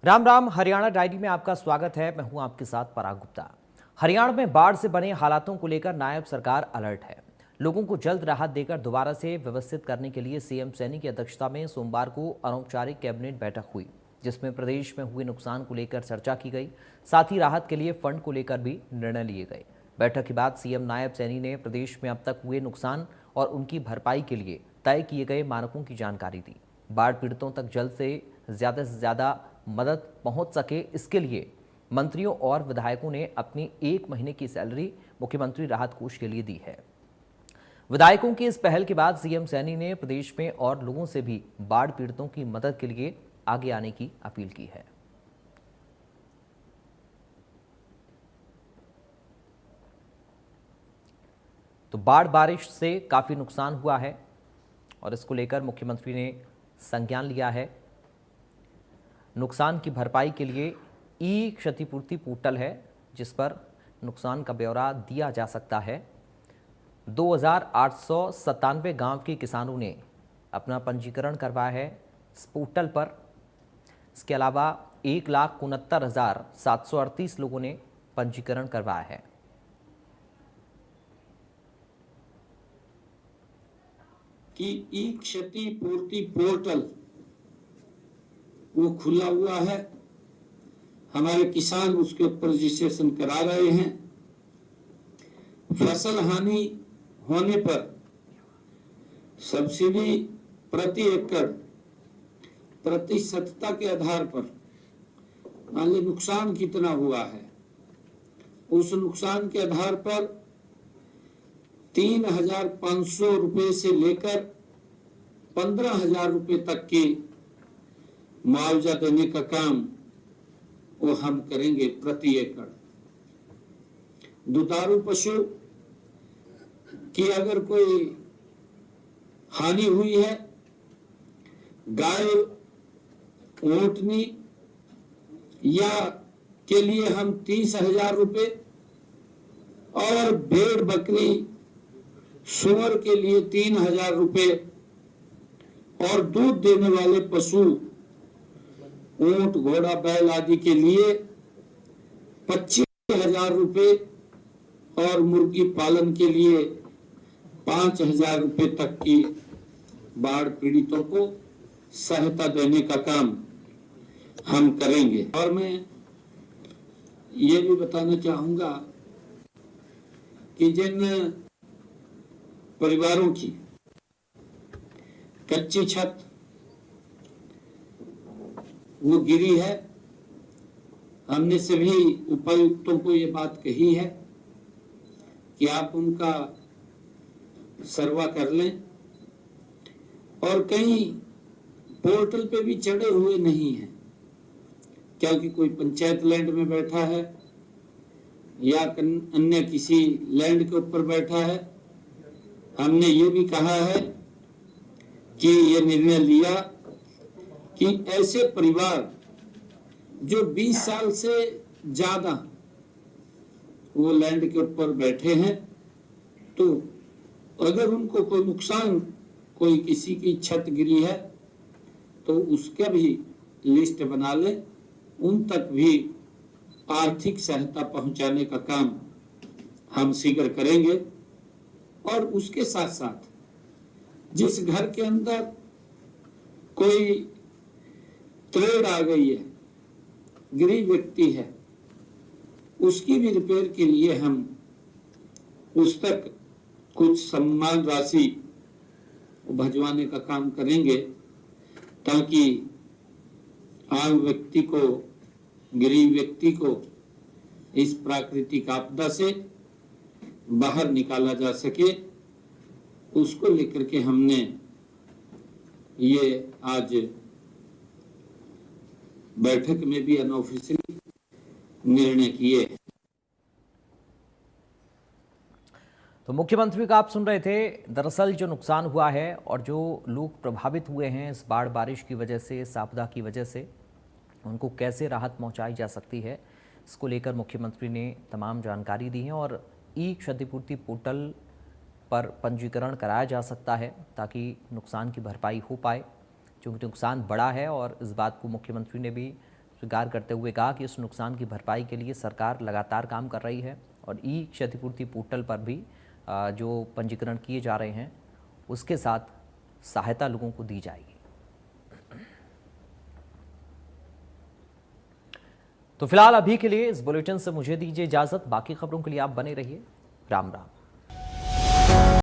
Ram Ram. Haryana diary में आपका स्वागत है। मैं हूं आपके साथ पराग गुप्ता। हरियाणा में बाढ़ से बने हालातों को लेकर नायब सरकार अलर्ट है। लोगों को जल्द राहत देकर दोबारा से व्यवस्थित करने के लिए सीएम सैनी की अध्यक्षता में सोमवार को अनौपचारिक कैबिनेट बैठक हुई, जिसमें प्रदेश में हुए नुकसान को लेकर चर्चा की गई। साथ ही राहत के लिए फंड को लेकर भी निर्णय लिए गए। बैठक के बाद सीएम नायब सैनी ने प्रदेश में अब तक हुए नुकसान और उनकी भरपाई के लिए तय किए गए मानकों की जानकारी दी। बाढ़ पीड़ितों तक जल्द से ज़्यादा मदद पहुंच सके, इसके लिए मंत्रियों और विधायकों ने अपनी 1 महीने की सैलरी मुख्यमंत्री राहत कोष के लिए दी है। विधायकों की इस पहल के बाद सीएम सैनी ने प्रदेश में और लोगों से भी बाढ़ पीड़ितों की मदद के लिए आगे आने की अपील की है। तो बाढ़ बारिश से काफी नुकसान हुआ है और इसको लेकर मुख्यमंत्री ने संज्ञान लिया है। नुकसान की भरपाई के लिए ई क्षतिपूर्ति पोर्टल है, जिस पर नुकसान का ब्यौरा दिया जा सकता है। 2897 गांव के किसानों ने अपना पंजीकरण करवाया है इस पोर्टल पर। इसके अलावा 1,69,738 लोगों ने पंजीकरण करवाया है। कि ई क्षतिपूर्ति पोर्टल वो खुला हुआ है। हमारे किसान उसके ऊपर रजिस्ट्रेशन करा रहे हैं। फसल हानि होने पर सब्सिडी प्रति एकड़ प्रतिशतता के आधार पर मान ली नुकसान कितना हुआ है, उस नुकसान के आधार पर 3,500 रुपए से लेकर 15,000 रुपए तक की मुआवजा देने का काम वो हम करेंगे प्रति एकड़। दुधारू पशु की अगर कोई हानि हुई है, गाय ऊंटनी या के लिए हम 30,000 रुपए और भेड़ बकरी सुअर के लिए 3,000 रुपए और दूध देने वाले पशु ऊंट घोड़ा बैल आदि के लिए 25,000 रुपए और मुर्गी पालन के लिए 5,000 रुपए तक की बाढ़ पीड़ितों को सहायता देने का काम हम करेंगे। और मैं ये भी बताना चाहूंगा कि जिन परिवारों की कच्ची छत वो गिरी है, हमने सभी उपायुक्तों को ये बात कही है कि आप उनका सर्वा कर लें। और कहीं पोर्टल पे भी चढ़े हुए नहीं हैं, क्योंकि कोई पंचायत लैंड में बैठा है या अन्य किसी लैंड के ऊपर बैठा है। हमने ये भी कहा है कि ये निर्णय लिया कि ऐसे परिवार जो 20 साल से ज्यादा वो लैंड के ऊपर बैठे हैं, तो अगर उनको कोई नुकसान, कोई किसी की छत गिरी है, तो उसका भी लिस्ट बना ले, उन तक भी आर्थिक सहायता पहुंचाने का काम हम शीघ्र करेंगे। और उसके साथ साथ जिस घर के अंदर कोई त्रेड़ आ गई है, गरीब व्यक्ति है, उसकी भी रिपेयर के लिए हम उस तक कुछ सम्मान राशि भिजवाने का काम करेंगे, ताकि आम व्यक्ति को, गरीब व्यक्ति को इस प्राकृतिक आपदा से बाहर निकाला जा सके। उसको लेकर के हमने ये आज बैठक में भी अनऑफिशियली निर्णय किए। तो मुख्यमंत्री का आप सुन रहे थे। दरअसल जो नुकसान हुआ है और जो लोग प्रभावित हुए हैं इस बाढ़ बारिश की वजह से, इस आपदा की वजह से, उनको कैसे राहत पहुंचाई जा सकती है, इसको लेकर मुख्यमंत्री ने तमाम जानकारी दी है। और ई क्षतिपूर्ति पोर्टल पर पंजीकरण कराया जा सकता है ताकि नुकसान की भरपाई हो पाए, क्योंकि नुकसान बड़ा है। और इस बात को मुख्यमंत्री ने भी स्वीकार करते हुए कहा कि इस नुकसान की भरपाई के लिए सरकार लगातार काम कर रही है और ई क्षतिपूर्ति पोर्टल पर भी जो पंजीकरण किए जा रहे हैं उसके साथ सहायता लोगों को दी जाएगी। तो फिलहाल अभी के लिए इस बुलेटिन से मुझे दीजिए इजाजत। बाकी खबरों के लिए आप बने रहिए। राम राम।